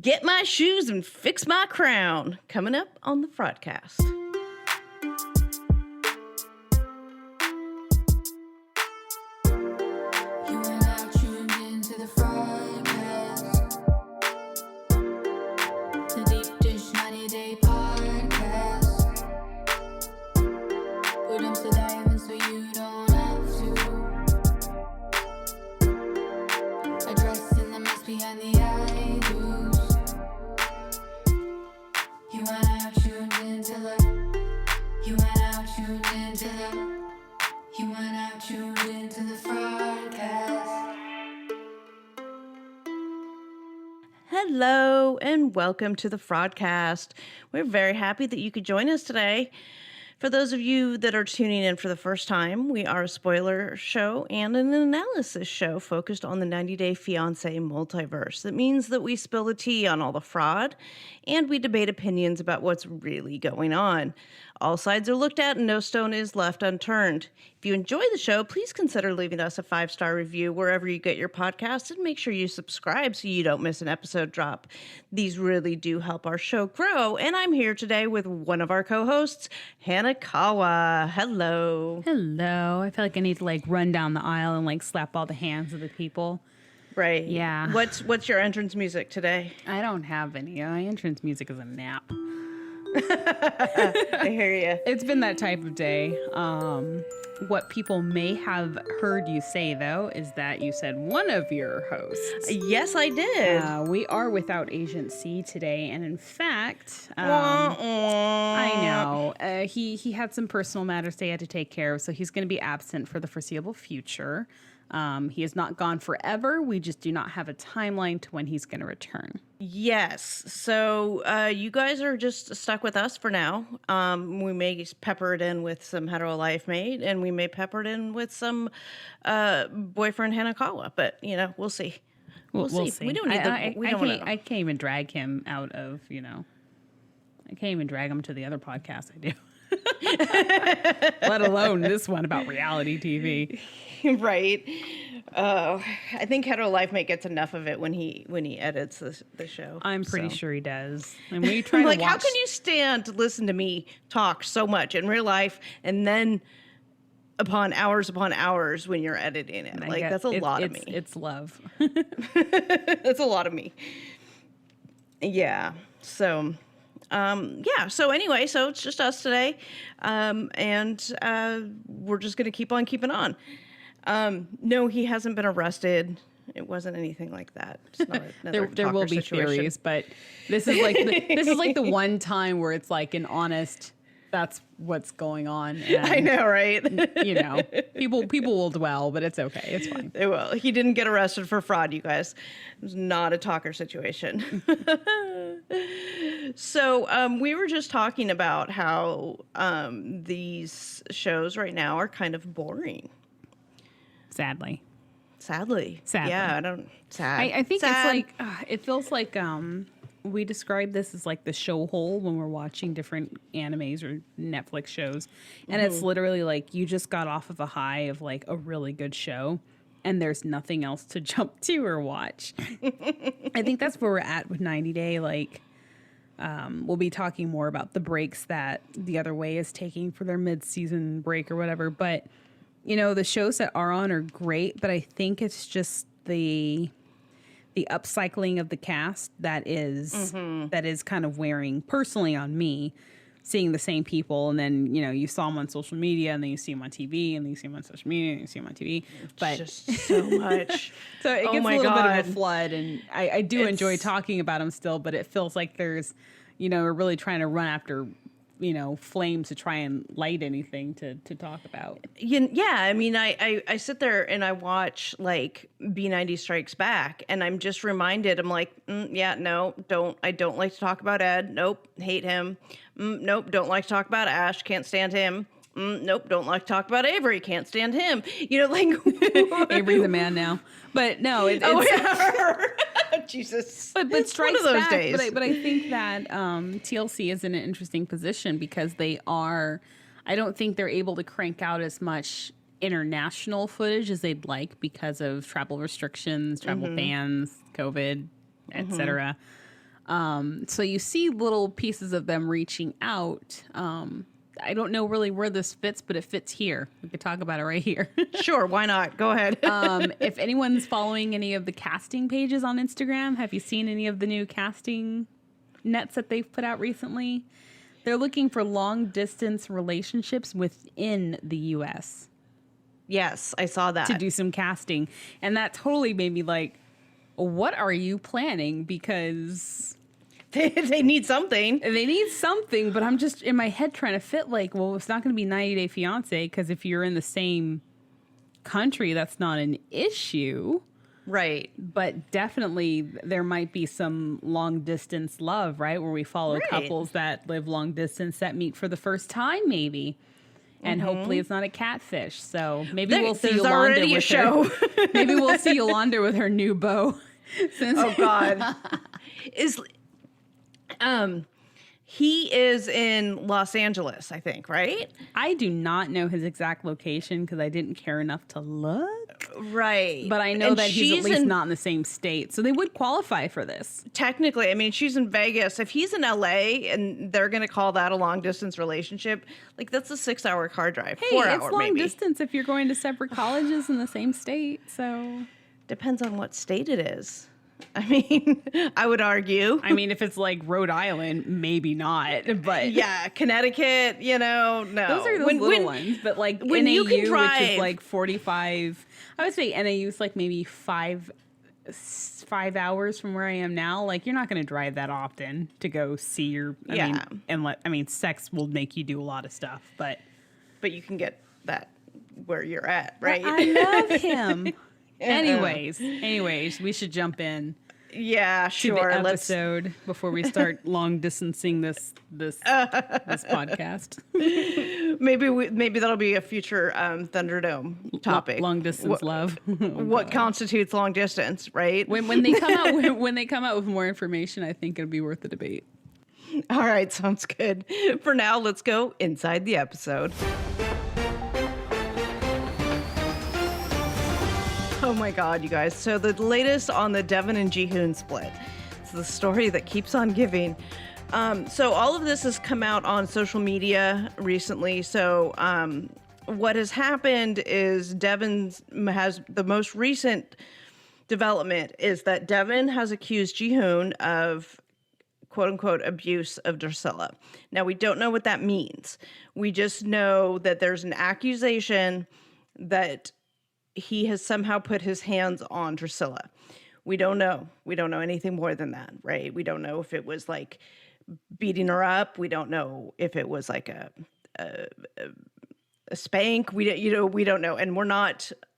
Get my shoes and fix my crown. Coming up on the Fraudcast. You are now tuned into the Fraudcast, the Deep Dish 90-day podcast. Put them to dive so you don't have to. Addressing the mess behind the I-do's. You are now tuned into the. You are now tuned into the. You are now tuned into the Fraudcast. Hello and welcome to the Fraudcast. We're very happy that you could join us today. For those of you that are tuning in for the first time, we are a spoiler show and an analysis show focused on the 90-Day Fiance multiverse. That means that we spill the tea on all the fraud and we debate opinions about what's really going on. All sides are looked at and no stone is left unturned. If you enjoy the show, please consider leaving us a 5-star review wherever you get your podcasts and make sure you subscribe so you don't miss an episode drop. These really do help our show grow. And I'm here today with one of our co-hosts, Hanakawa. Hello. Hello. I feel like I need to run down the aisle and slap all the hands of the people. Right. Yeah. What's your entrance music today? I don't have any. My entrance music is a nap. I hear you. It's been that type of day. What people may have heard you say, though, is that you said one of your hosts. Yes, I did. We are without Agent C today, and in fact, I know he had some personal matters they had to take care of, so he's going to be absent for the foreseeable future. He is not gone forever. We just do not have a timeline to when he's going to return. Yes. So you guys are just stuck with us for now. We may pepper it in with some hetero life mate, and we may pepper it in with some boyfriend Hanakawa. But we'll see. We'll see. We don't need I can't even drag him out of I can't even drag him to the other podcast I do. Let alone this one about reality TV. Right. I think hetero life mate gets enough of it when he edits the show. I'm pretty sure he does. And we try to watch. How can you stand to listen to me talk so much in real life and then upon hours when you're editing it? That's a lot of me. It's love. That's a lot of me. Yeah. So. So anyway, so it's just us today. And we're just going to keep on keeping on. No, he hasn't been arrested. It wasn't anything like that. It's not there will be situation. Theories, but this is like the one time where it's an honest, that's what's going on. And, I know, right? people will dwell, but it's okay. It's fine. They will. He didn't get arrested for fraud, you guys. It was not a talker situation. So we were just talking about how these shows right now are kind of boring. Sadly. Yeah, I don't. Sad. I think sad. It's it feels like we describe this as the show hole when we're watching different animes or Netflix shows. And it's literally you just got off of a high of a really good show and there's nothing else to jump to or watch. I think that's where we're at with 90 Day. We'll be talking more about the breaks that The Other Way is taking for their mid-season break or whatever. But, the shows that are on are great, but I think it's just the upcycling of the cast that is kind of wearing personally on me, seeing the same people. And then, you saw them on social media and then you see them on TV and then you see them on social media and you see them on TV. But just so much. So it gets a little bit of a flood. And I do enjoy talking about them still, but it feels like there's, we're really trying to run after, flames to try and light anything to talk about. Yeah, I mean, I sit there and I watch B90 Strikes Back, and I'm just reminded. I'm like, no, don't. I don't like to talk about Ed. Nope, hate him. Nope, don't like to talk about Ash. Can't stand him. Nope, don't like to talk about Avery. Can't stand him. Avery's a man now, but no, it's Jesus. But Strikes one of those Back. Days. But I think that TLC is in an interesting position because they are. I don't think they're able to crank out as much international footage as they'd like because of travel restrictions, travel bans, COVID, etc. So you see little pieces of them reaching out. I don't know really where this fits, but it fits here. We could talk about it right here. Sure, why not? Go ahead. If anyone's following any of the casting pages on Instagram, have you seen any of the new casting nets that they've put out recently? They're looking for long distance relationships within the U.S. Yes, I saw that. to do some casting. And that totally made me like, what are you planning? Because They need something. they need something, but I'm just in my head trying to fit like, well, it's not going to be 90 Day Fiance because if you're in the same country, that's not an issue. Right. But definitely there might be some long distance love, right? Where we follow Right. couples that live long distance that meet for the first time, maybe. And hopefully it's not a catfish. So maybe we'll see There's Yolanda already a with show. her. Maybe we'll see Yolanda with her new beau. Since Oh God. He is in Los Angeles, I think, right? I do not know his exact location because I didn't care enough to look. Right. But I know And that he's at she's least in- not in the same state. So they would qualify for this. Technically, I mean, she's in Vegas. If he's in LA and they're going to call that a long distance relationship, like that's a 6-hour car drive. Hey, 4 it's hour long maybe. distance if you're going to separate colleges in the same state. So, Depends on what state it is. I mean, I would argue. I mean, if it's like Rhode Island, maybe not. But Yeah, Connecticut, no. those are those little ones. But like when NAU, you can which drive- is like 45, I would say NAU is like maybe 5 hours from where I am now. Like you're not going to drive that often to go see your. Yeah. I mean, sex will make you do a lot of stuff, but you can get that where you're at, right? I love him. Anyways, we should jump in Yeah, to sure. the Let's. episode before we start long distancing this podcast. Maybe that'll be a future Thunderdome topic. Long distance love. What constitutes long distance, right? When they come out when they come out with more information, I think it'll be worth the debate. All right, sounds good. For now, let's go inside the episode. Oh my God, you guys. So the latest on the Devin and Jihoon split. It's the story that keeps on giving. So all of this has come out on social media recently. So what has happened is Devin has the most recent development is that Devin has accused Jihoon of quote unquote abuse of Darcilla. Now we don't know what that means. We just know that there's an accusation that he has somehow put his hands on Drusilla. We don't know. We don't know anything more than that, right? We don't know if it was like beating her up. We don't know if it was like a spank. We don't know. And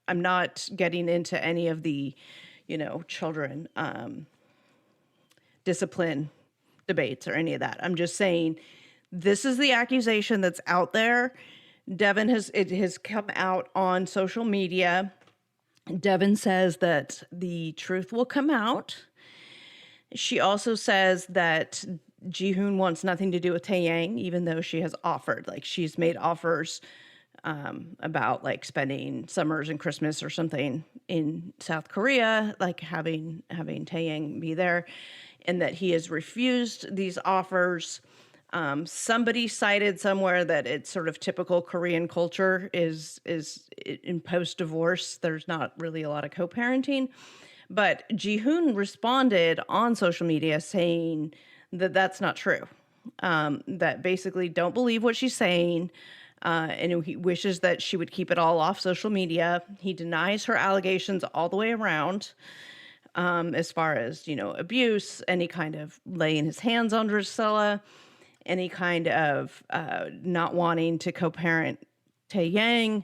I'm not getting into any of the, children discipline debates or any of that. I'm just saying this is the accusation that's out there. Devin it has come out on social media. Devin says that the truth will come out. She also says that Jihoon wants nothing to do with Taeyang, even though she has offered. Like she's made offers about like spending summers and Christmas or something in South Korea, like having Taeyang be there, and that he has refused these offers. Somebody cited somewhere that it's sort of typical Korean culture is in post-divorce. There's not really a lot of co-parenting, but Jihoon responded on social media saying that that's not true. That basically don't believe what she's saying. And he wishes that she would keep it all off social media. He denies her allegations all the way around. As far as, abuse, any kind of laying his hands on Drusilla, any kind of not wanting to co-parent Taeyang.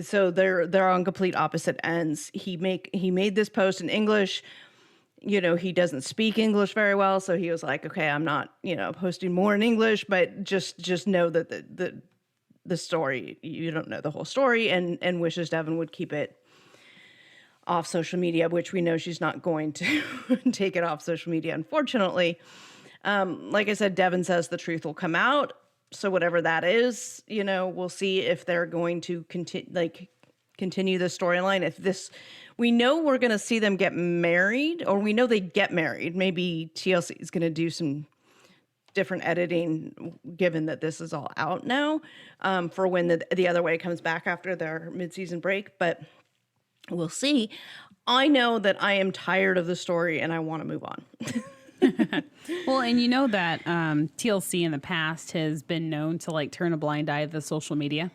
So they're on complete opposite ends. He made this post in English. He doesn't speak English very well, so he was like, okay, I'm not, posting more in English, but just know that the story, you don't know the whole story, and wishes Devin would keep it off social media, which we know she's not going to take it off social media, unfortunately. Like I said, Devin says the truth will come out. So whatever that is, we'll see if they're going to continue the storyline. If this we know we're going to see them get married, or we know they get married. Maybe TLC is going to do some different editing, given that this is all out now, for when the other way comes back after their mid-season break. But we'll see. I know that I am tired of the story and I want to move on. Well, and you know that TLC in the past has been known to like turn a blind eye to the social media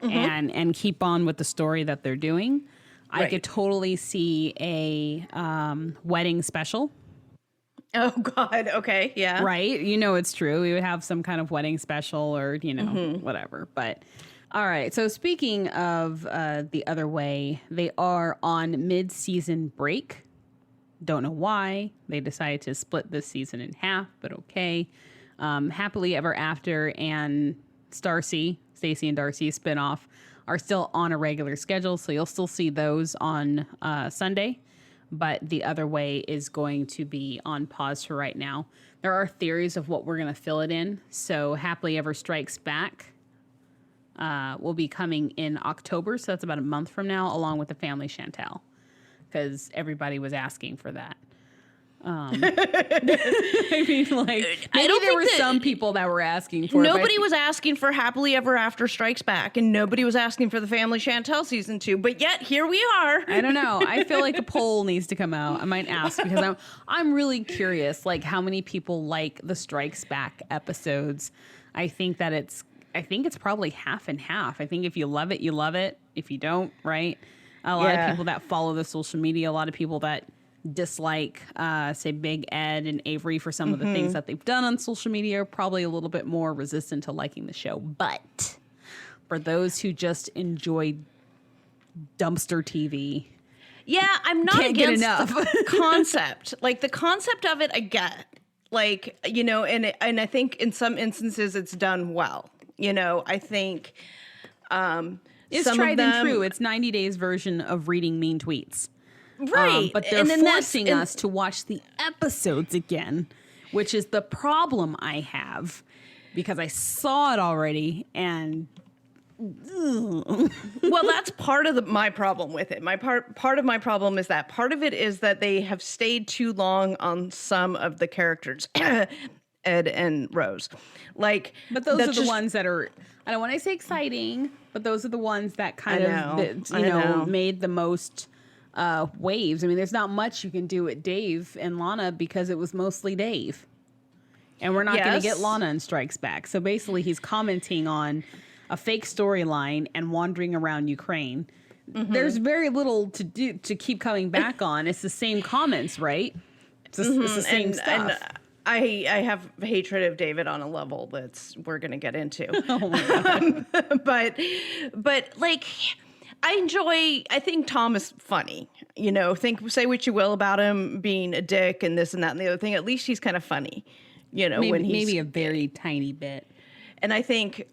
and keep on with the story that they're doing. I could totally see a wedding special. Oh, God. Okay. Yeah. Right. You know, it's true. We would have some kind of wedding special or, you know, whatever. But all right. So speaking of the other way, they are on mid-season break. Don't know why they decided to split this season in half, but okay. Happily Ever After and Stacey and Darcy spinoff are still on a regular schedule. So you'll still see those on Sunday. But the other way is going to be on pause for right now. There are theories of what we're going to fill it in. So Happily Ever Strikes Back will be coming in October. So that's about a month from now, along with the Family Chantel, because everybody was asking for that. I mean, like, maybe there were some people that were asking for it. Nobody was asking for Happily Ever After Strikes Back, and nobody was asking for the Family Chantel season 2, but yet here we are. I don't know. I feel like a poll needs to come out. I might ask because I'm really curious, like how many people like the Strikes Back episodes. I think it's probably half and half. I think if you love it, you love it. If you don't, right? A lot of people that follow the social media, a lot of people that dislike, say, Big Ed and Avery for some of the things that they've done on social media are probably a little bit more resistant to liking the show. But for those who just enjoy dumpster TV, I'm not against enough. the concept. Like, the concept of it, I get. Like, you know, and I think in some instances it's done well. You know, I think it's tried and true. It's 90 Days version of reading mean tweets. Right. But they're forcing us to watch the episodes again, which is the problem I have because I saw it already and well, that's part of my problem with it. Part of my problem is that part of it is that they have stayed too long on some of the characters, Ed and Rose. Like, but those are the ones that are, I don't want to say exciting, but those are the ones that kind of made the most waves. I mean, there's not much you can do with Dave and Lana because it was mostly Dave. And we're not going to get Lana in Strikes Back. So basically he's commenting on a fake storyline and wandering around Ukraine. There's very little to do to keep coming back on. It's the same comments, right? It's the same stuff. And I have hatred of David on a level we're going to get into. Oh my God. but like, I think Tom is funny. You know, say what you will about him being a dick and this and that and the other thing. At least he's kind of funny. You know, maybe a very tiny bit. And I think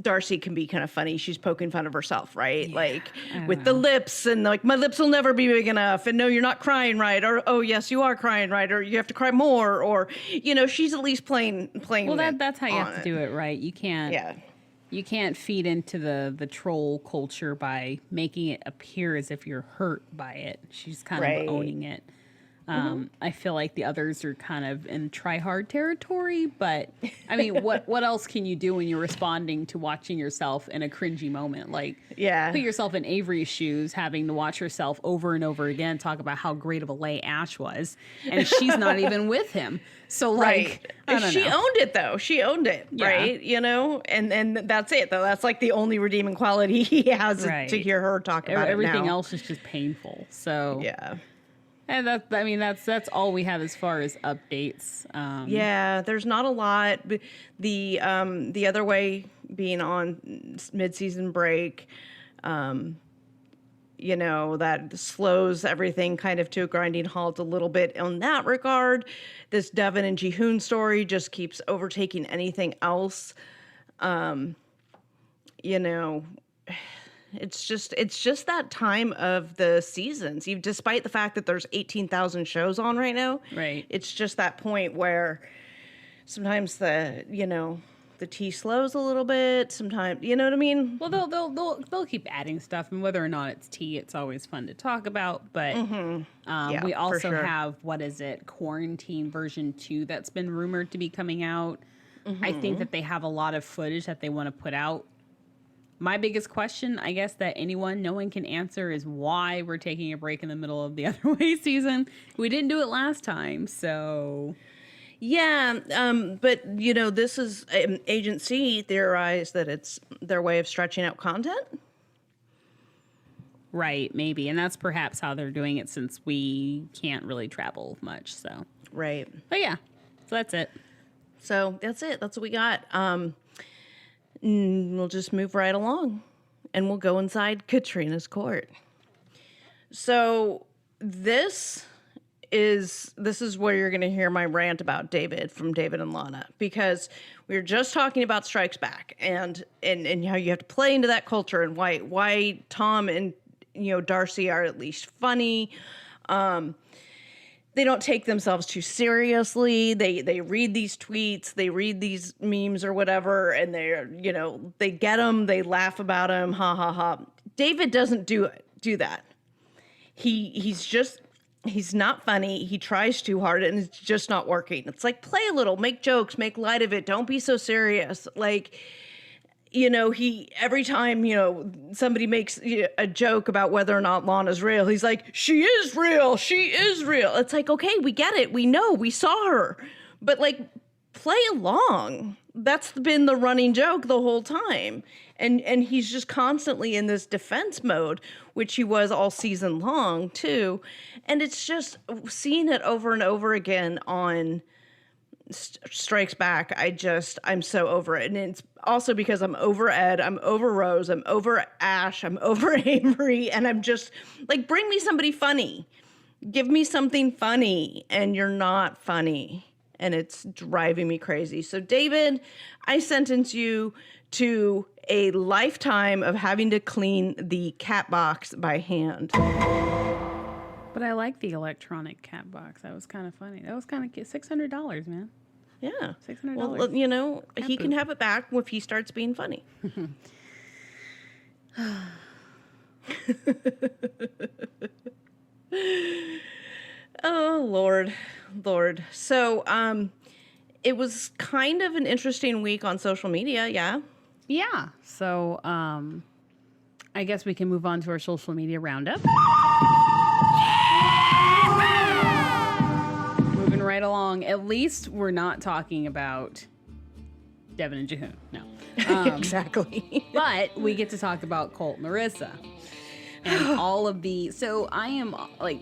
Darcy can be kind of funny. She's poking fun of herself, right? Yeah, like with the lips and like, my lips will never be big enough. And no, you're not crying right. Or, oh, yes, you are crying right. Or you have to cry more. Or, you know, she's at least playing. Well, that's how you have to do it, right? You can't. Yeah. You can't feed into the troll culture by making it appear as if you're hurt by it. She's kind of owning it. I feel like the others are kind of in try-hard territory, but I mean, what else can you do when you're responding to watching yourself in a cringy moment? Like, put yourself in Avery's shoes, having to watch herself over and over again talk about how great of a lay Ash was, and she's not even with him. So, like, she owned it, though. She owned it, right? You know, and that's it, though. That's like the only redeeming quality he has to hear her talk about everything it now. else is just painful. So yeah. And that's all we have as far as updates. There's not a lot. The other way being on mid-season break, you know, that slows everything kind of to a grinding halt a little bit in that regard. This Devin and Jihoon story just keeps overtaking anything else. You know, it's just that time of the seasons. Despite the fact that there's 18,000 shows on right now, right? It's just that point where sometimes the the tea slows a little bit. Sometimes, you know what I mean? Well, they'll keep adding stuff, and whether or not it's tea, it's always fun to talk about. But Yeah, we for also sure. have, what is it, Quarantine version 2 that's been rumored to be coming out. I think that they have a lot of footage that they want to put out. My biggest question, I guess, that no one can answer is why we're taking a break in the middle of the Other Way season. We didn't do it last time, so... Yeah, but, you know, this is... Agency theorized that it's their way of stretching out content. Right, maybe. And that's perhaps how they're doing it since we can't really travel much, so... Right. But yeah, so that's it. So that's it. That's what we got. We'll just move right along, and we'll go inside Katrina's court. So this is where you're going to hear my rant about David from David and Lana, because we were just talking about Strikes Back and how you have to play into that culture and why Tom and Darcy are at least funny. They don't take themselves too seriously. They read these tweets, they read these memes or whatever, and they get them, they laugh about them, ha ha ha. David doesn't do that. He's not funny. He tries too hard, and it's just not working. It's like, play a little, make jokes, make light of it. Don't be so serious. Like, every time, somebody makes a joke about whether or not Lana's real, he's like, she is real. She is real. It's like, okay, we get it. We know, we saw her, but like, play along. That's been the running joke the whole time. And he's just constantly in this defense mode, which he was all season long too. And it's just seeing it over and over again on Strikes Back. I'm so over it. And it's also because I'm over Ed, I'm over Rose, I'm over Ash, I'm over Avery, and I'm just like, bring me somebody funny. Give me something funny, and you're not funny. And it's driving me crazy. So David, I sentence you to a lifetime of having to clean the cat box by hand. But I like the electronic cat box. That was kind of funny. That was kind of $600, man. Yeah. $600. Well, he can have it back if he starts being funny. Oh, Lord. So, it was kind of an interesting week on social media, yeah? Yeah. So, I guess we can move on to our social media roundup. Moving right along. At least we're not talking about Devin and Jihoon. No. Exactly. But we get to talk about Colt and Larissa. And all of the... So I am like...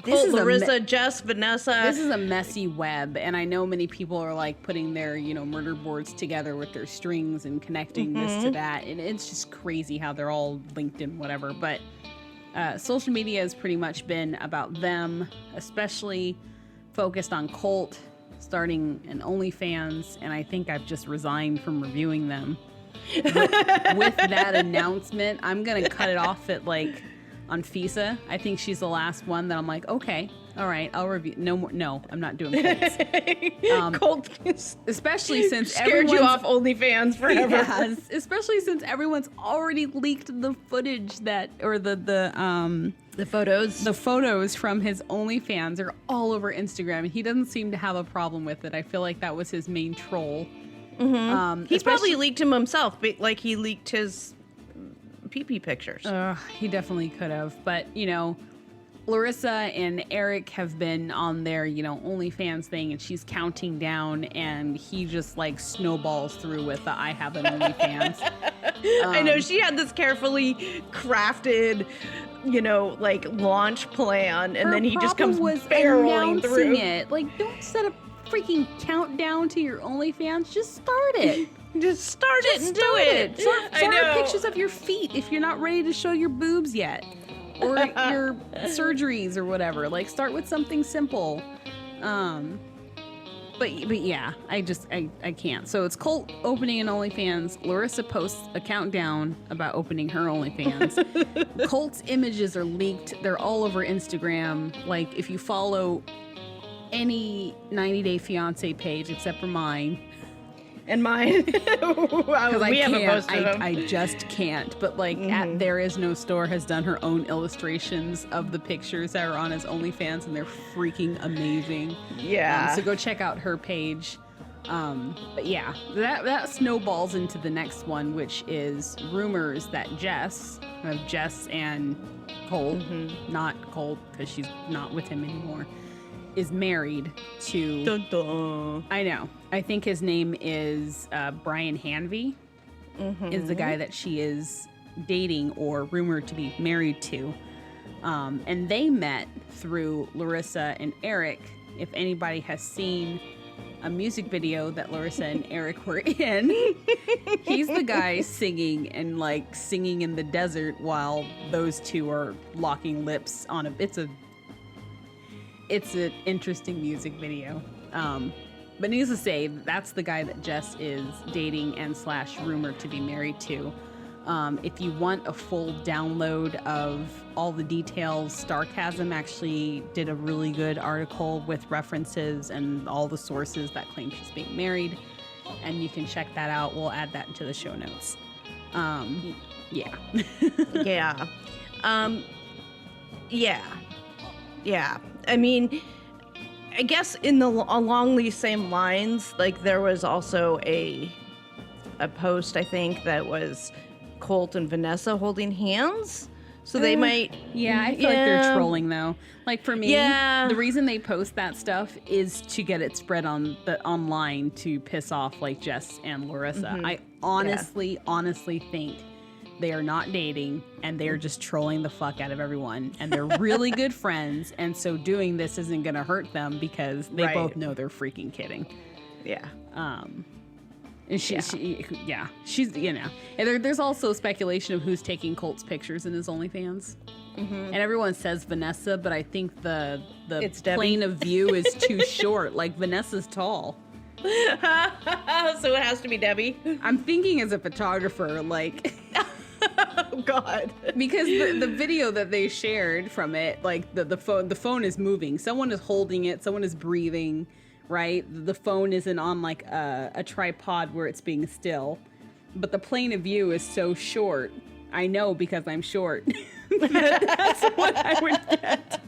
Colt, Larissa, Jess, Vanessa. This is a messy web, and I know many people are like putting their, murder boards together with their strings and connecting this to that, and it's just crazy how they're all linked in whatever. But social media has pretty much been about them, especially focused on Colt starting an OnlyFans, and I think I've just resigned from reviewing them. With that announcement, I'm gonna cut it off at like. On Fisa, I think she's the last one that I'm like, okay, all right, I'll review. No more. No, I'm not doing Colts. Colt especially since scared you off OnlyFans forever. Yes, especially since everyone's already leaked the footage the photos. The photos from his OnlyFans are all over Instagram, and he doesn't seem to have a problem with it. I feel like that was his main troll. Mm-hmm. He probably leaked him himself, but like he leaked his pee-pee pictures. He definitely could have. But, Larissa and Eric have been on their, OnlyFans thing, and she's counting down, and he just, like, snowballs through with the I have an OnlyFans. I know, she had this carefully crafted, like, launch plan, and then he just comes barreling through. It. Like, don't set a freaking countdown to your OnlyFans. Just start it. Just start it and do it. Start pictures of your feet if you're not ready to show your boobs yet, or your surgeries or whatever. Like, start with something simple. But yeah, I can't. So it's Colt opening an OnlyFans. Larissa posts a countdown about opening her OnlyFans. Colt's images are leaked. They're all over Instagram. Like, if you follow any 90 Day Fiance page except for mine. And mine. Because we haven't posted them. I just can't. But like at There Is No Store has done her own illustrations of the pictures that are on his OnlyFans, and they're freaking amazing. Yeah. So go check out her page. But yeah, that snowballs into the next one, which is rumors that Jess and Colt, not Colt because she's not with him anymore, is married to. Dun, dun. I know. I think his name is Brian Hanvey. Is the guy that she is dating or rumored to be married to. And they met through Larissa and Eric. If anybody has seen a music video that Larissa and Eric were in, he's the guy singing in the desert while those two are locking lips on it's an interesting music video. But needless to say, that's the guy that Jess is dating and / rumored to be married to. If you want a full download of all the details, Starcasm actually did a really good article with references and all the sources that claim she's being married. And you can check that out. We'll add that into the show notes. Yeah. Yeah. Yeah. I mean, I guess along these same lines, like there was also a post, I think, that was Colt and Vanessa holding hands. So they might. Yeah, I feel like they're trolling though. Like for me, Yeah. the reason they post that stuff is to get it spread online to piss off like Jess and Larissa. I honestly think they are not dating and they're just trolling the fuck out of everyone. And they're really good friends. And so doing this isn't going to hurt them because they both know they're freaking kidding. Yeah. And she's, you know. And there's also speculation of who's taking Colt's pictures in his OnlyFans. And everyone says Vanessa, but I think the plane of view is too short. Like, Vanessa's tall. So it has to be Debbie. I'm thinking as a photographer, like... Oh, God. Because the video that they shared from it, like, the phone is moving. Someone is holding it. Someone is breathing, right? The phone isn't on, like, a tripod where it's being still. But the plane of view is so short. I know because I'm short. That's what I would get.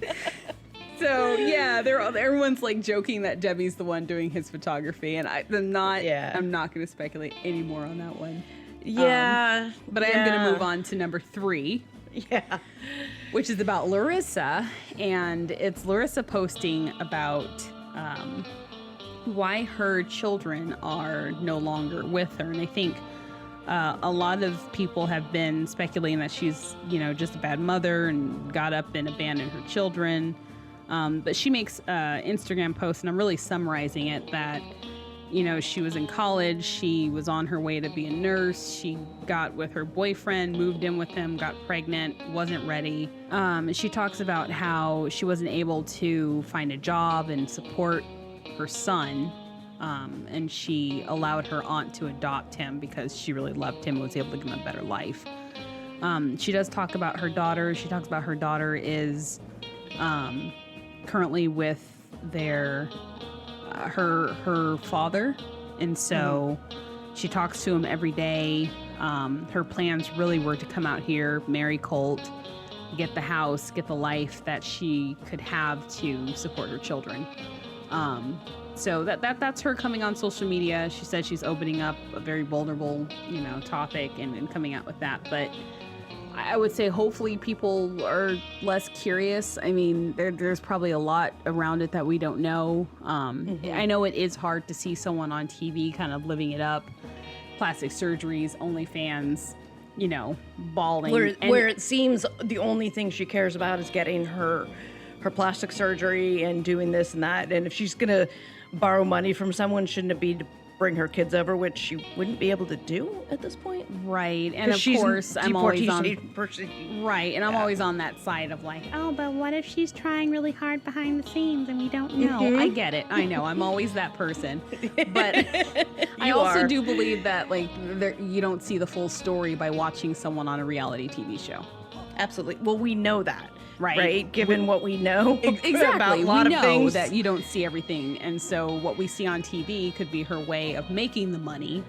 So yeah, everyone's like joking that Debbie's the one doing his photography, and I'm not going to speculate anymore on that one. Yeah, but I am going to move on to number 3. Yeah, which is about Larissa, and it's Larissa posting about why her children are no longer with her, and I think. A lot of people have been speculating that she's, just a bad mother and got up and abandoned her children. But she makes an Instagram post, and I'm really summarizing it, that, she was in college. She was on her way to be a nurse. She got with her boyfriend, moved in with him, got pregnant, wasn't ready. And she talks about how she wasn't able to find a job and support her son. And she allowed her aunt to adopt him because she really loved him and was able to give him a better life. She does talk about her daughter. She talks about her daughter is currently with her father. And so she talks to him every day. Her plans really were to come out here, marry Colt, get the house, get the life that she could have to support her children. So that's her coming on social media. She said she's opening up a very vulnerable, topic and coming out with that. But I would say hopefully people are less curious. I mean, there's probably a lot around it that we don't know. I know it is hard to see someone on TV kind of living it up. Plastic surgeries, OnlyFans, bawling. Where it seems the only thing she cares about is getting her plastic surgery and doing this and that. And if she's going to borrow money from someone, shouldn't it be to bring her kids over, which she wouldn't be able to do at this point? Right. And of course, I'm always on I'm always on that side of like, oh, but what if she's trying really hard behind the scenes and we don't know? I get it. I know. I'm always that person. But I also do believe that like you don't see the full story by watching someone on a reality TV show. Absolutely. Well, we know that. right? Given what we know Exactly. about a lot we of know things. that you don't see everything. And so what we see on TV could be her way of making the money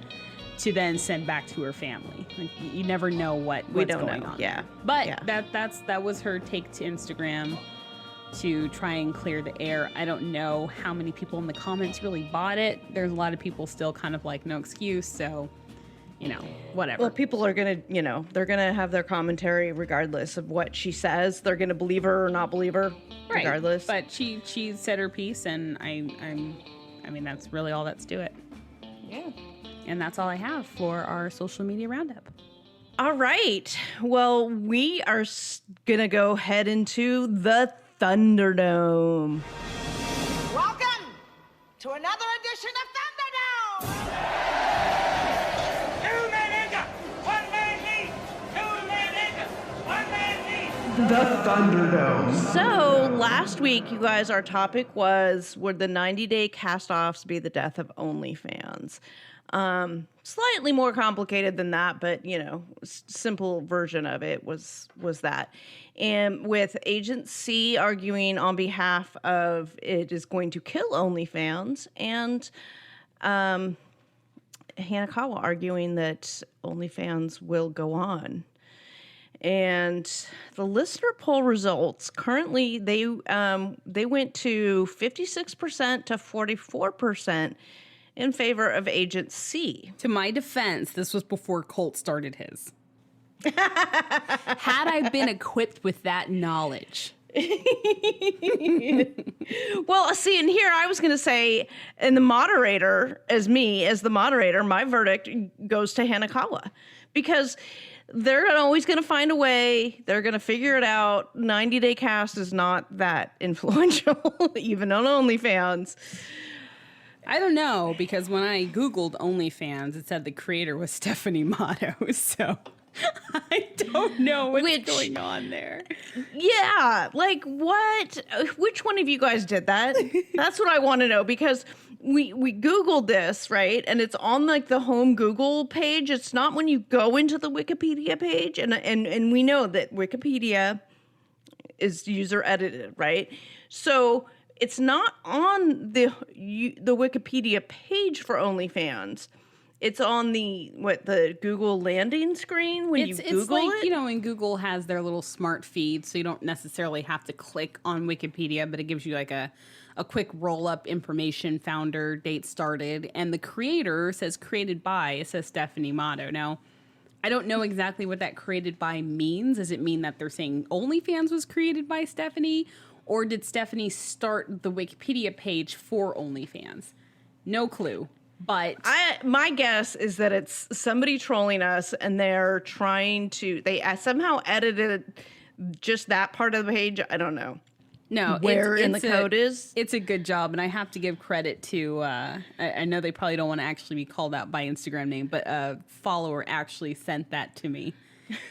to then send back to her family. Like, you never know what's going on. Yeah. But Yeah. that was her take to Instagram to try and clear the air. I don't know how many people in the comments really bought it. There's a lot of people still kind of like, no excuse. So, whatever. Well, people are going to, they're going to have their commentary regardless of what she says. They're going to believe her or not believe her regardless. But she said her piece, and I mean, that's really all that's to it. Yeah. And that's all I have for our social media roundup. All right. Well, we are going to go head into the Thunderdome. Welcome to another edition of Thunderdome! 2 man Inca, 1 man me, 2 man Inca, 1 man me. The Thunderdome. So last week, you guys, our topic was, would the 90-day cast-offs be the death of OnlyFans? Slightly more complicated than that, but simple version of it was that. And with Agent C arguing on behalf of it is going to kill OnlyFans, and Hanakawa arguing that OnlyFans will go on. And the listener poll results currently they went to 56% to 44% in favor of Agent C. To my defense, this was before Colt started his. Had I been equipped with that knowledge. Well, see, and here I was going to say, and the moderator, as the moderator, my verdict goes to Hanakawa. Because they're always going to find a way. They're going to figure it out. 90-day cast is not that influential, even on OnlyFans. I don't know, because when I Googled OnlyFans, it said the creator was Stephanie Motto, so I don't know what's going on there. Yeah, like what? Which one of you guys did that? That's what I want to know, because we Googled this, right? And it's on like the home Google page. It's not when you go into the Wikipedia page, and we know that Wikipedia is user edited, right? So it's not on the Wikipedia page for OnlyFans. It's on the Google landing screen when you Google it's like, it? when Google has their little smart feed, so you don't necessarily have to click on Wikipedia, but it gives you like a quick roll-up information, founder, date started, and the creator says created by, it says Stephanie Motto. Now, I don't know exactly what that created by means. Does it mean that they're saying OnlyFans was created by Stephanie? Or did Stephanie start the Wikipedia page for OnlyFans? No clue. But my guess is that it's somebody trolling us, and they're trying to. They somehow edited just that part of the page. I don't know. No, where in the code is. It's a good job, and I have to give credit to. I know they probably don't want to actually be called out by Instagram name, but a follower actually sent that to me.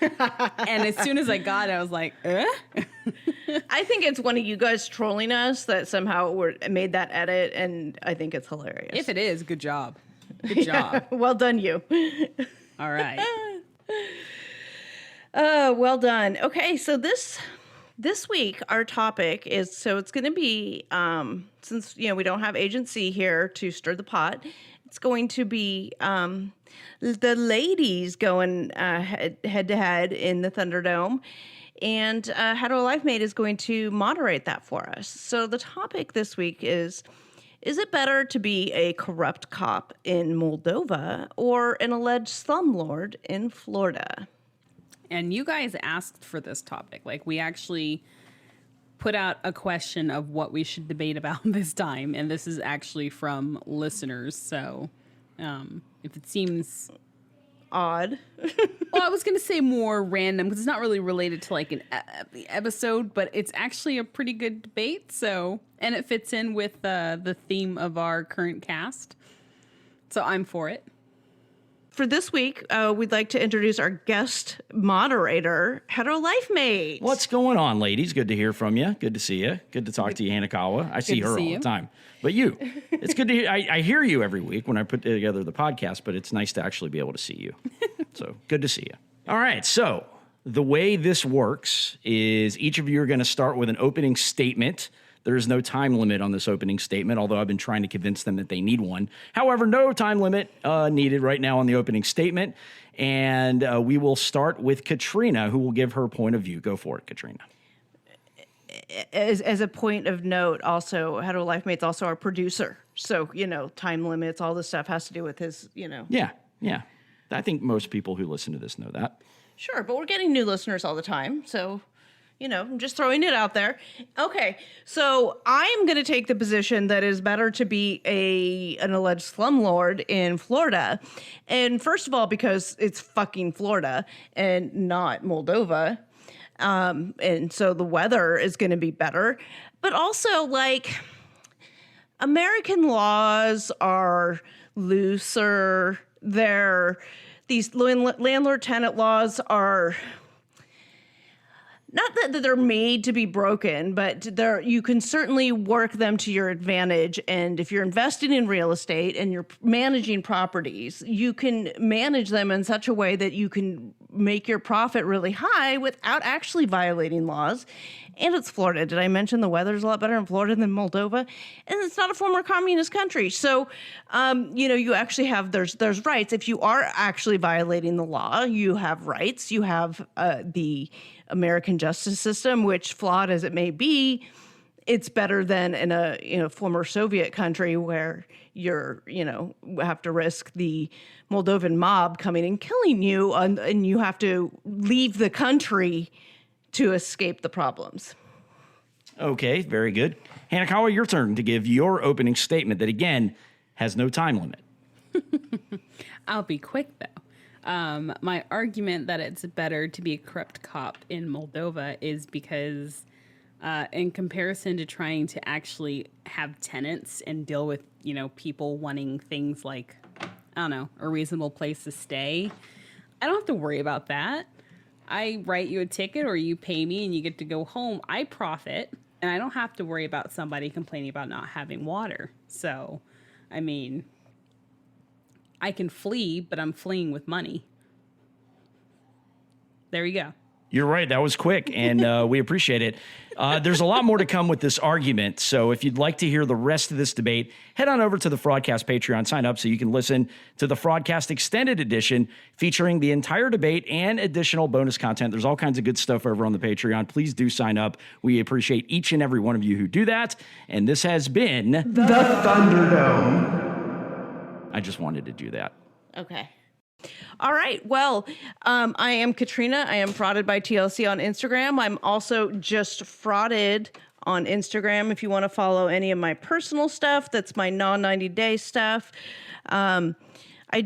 And as soon as I got it, I was like, I think it's one of you guys trolling us that somehow made that edit, and I think it's hilarious. If it is, good job. Good job. Well done, you. All right. Well done. Okay, so this week our topic is, so it's going to be, since we don't have Agent C here to stir the pot, it's going to be the ladies going head to head in the Thunderdome, and Hetero Life Mate is going to moderate that for us. So the topic this week is it better to be a corrupt cop in Moldova or an alleged slumlord in Florida? And you guys asked for this topic. Like, we actually put out a question of what we should debate about this time, and this is actually from listeners. So if it seems Odd. well, I was going to say more random because it's not really related to like the episode, but it's actually a pretty good debate. So, and it fits in with the theme of our current cast. So I'm for it. For this week, we'd like to introduce our guest moderator, Hetero Life Mate. What's going on, ladies? Good to hear from you. Good to see you. Good to talk to you, Hanakawa. I see her all the time. But you, it's good to hear. I hear you every week when I put together the podcast, but it's nice to actually be able to see you. So good to see you. All right. So the way this works is each of you are going to start with an opening statement. There is no time limit on this opening statement, although I've been trying to convince them that they need one. However, no time limit needed right now on the opening statement. And we will start with Katrina, who will give her point of view. Go for it, Katrina. As a point of note, also, Hetero Life Mate's also our producer. So, time limits, all this stuff has to do with his, Yeah. I think most people who listen to this know that. Sure, but we're getting new listeners all the time. So, I'm just throwing it out there. Okay, so I'm going to take the position that is better to be an alleged slumlord in Florida. And first of all, because it's fucking Florida and not Moldova. And so the weather is going to be better. But also, American laws are looser. These landlord-tenant laws are... Not that they're made to be broken, but you can certainly work them to your advantage. And if you're investing in real estate and you're managing properties, you can manage them in such a way that you can make your profit really high without actually violating laws. And it's Florida. Did I mention the weather's a lot better in Florida than Moldova? And it's not a former communist country. So, you actually have, there's rights. If you are actually violating the law, you have rights. You have the American justice system, which flawed as it may be, it's better than in a former Soviet country where you're, have to risk the Moldovan mob coming and killing you, and you have to leave the country to escape the problems. Okay, very good. Hanakawa, your turn to give your opening statement that, again, has no time limit. I'll be quick, though. My argument that it's better to be a corrupt cop in Moldova is because in comparison to trying to actually have tenants and deal with, people wanting things like, a reasonable place to stay, I don't have to worry about that. I write you a ticket or you pay me and you get to go home. I profit and I don't have to worry about somebody complaining about not having water. So, I can flee, but I'm fleeing with money. There you go. You're right. That was quick, and we appreciate it. There's a lot more to come with this argument. So if you'd like to hear the rest of this debate, head on over to the Fraudcast Patreon, sign up so you can listen to the Fraudcast Extended Edition featuring the entire debate and additional bonus content. There's all kinds of good stuff over on the Patreon. Please do sign up. We appreciate each and every one of you who do that. And this has been the Thunderdome. I just wanted to do that. Okay. All right. Well, I am Katrina. I am Frauded by TLC on Instagram. I'm also just Frauded on Instagram. If you want to follow any of my personal stuff, that's my non-90-day stuff. I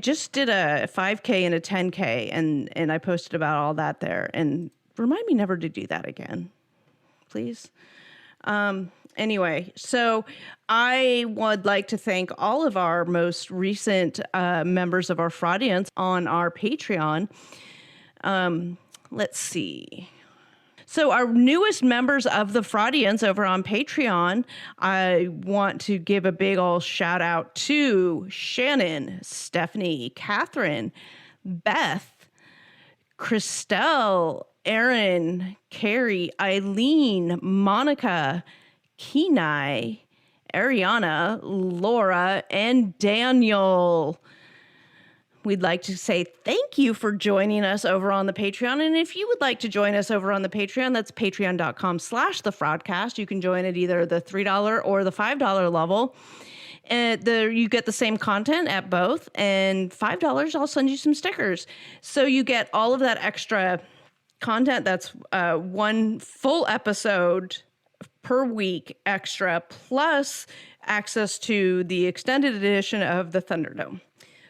just did a 5K and a 10K, and I posted about all that there. And remind me never to do that again, please. Anyway, so I would like to thank all of our most recent members of our Fraudience on our Patreon. Let's see. So our newest members of the Fraudience over on Patreon, I want to give a big old shout out to Shannon, Stephanie, Catherine, Beth, Christelle, Aaron, Carrie, Eileen, Monica, Kenai, Ariana, Laura, and Daniel. We'd like to say thank you for joining us over on the Patreon. And if you would like to join us over on the Patreon, that's patreon.com/thefraudcast. You can join at either the $3 or the $5 level. And you get the same content at both. And $5, I'll send you some stickers. So you get all of that extra content. That's one full episode per week extra, plus access to the extended edition of the Thunderdome.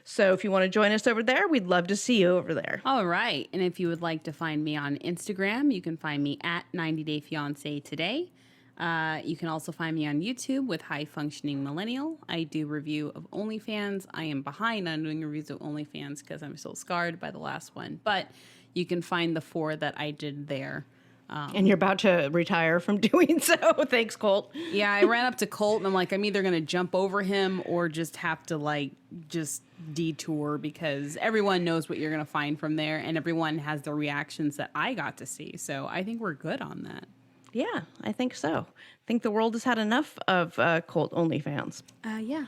So if you want to join us over there, we'd love to see you over there. All right. And if you would like to find me on Instagram, you can find me at 90 Day Fiance Today. You can also find me on YouTube with High Functioning Millennial. I do review of OnlyFans. I am behind on doing reviews of OnlyFans because I'm still scarred by the last one. But you can find the 4 that I did there And you're about to retire from doing so. Thanks, Colt. Yeah, I ran up to Colt and I'm like, I'm either going to jump over him or just have to like just detour because everyone knows what you're going to find from there and everyone has the reactions that I got to see. So I think we're good on that. Yeah, I think so. I think the world has had enough of Colt OnlyFans. Yeah.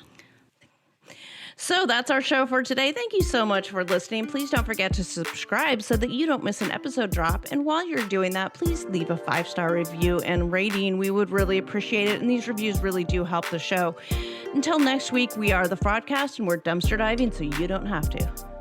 So that's our show for today. Thank you so much for listening. Please don't forget to subscribe so that you don't miss an episode drop. And while you're doing that, please leave a 5-star review and rating. We would really appreciate it. And these reviews really do help the show. Until next week, we are the Fraudcast and we're dumpster diving so you don't have to.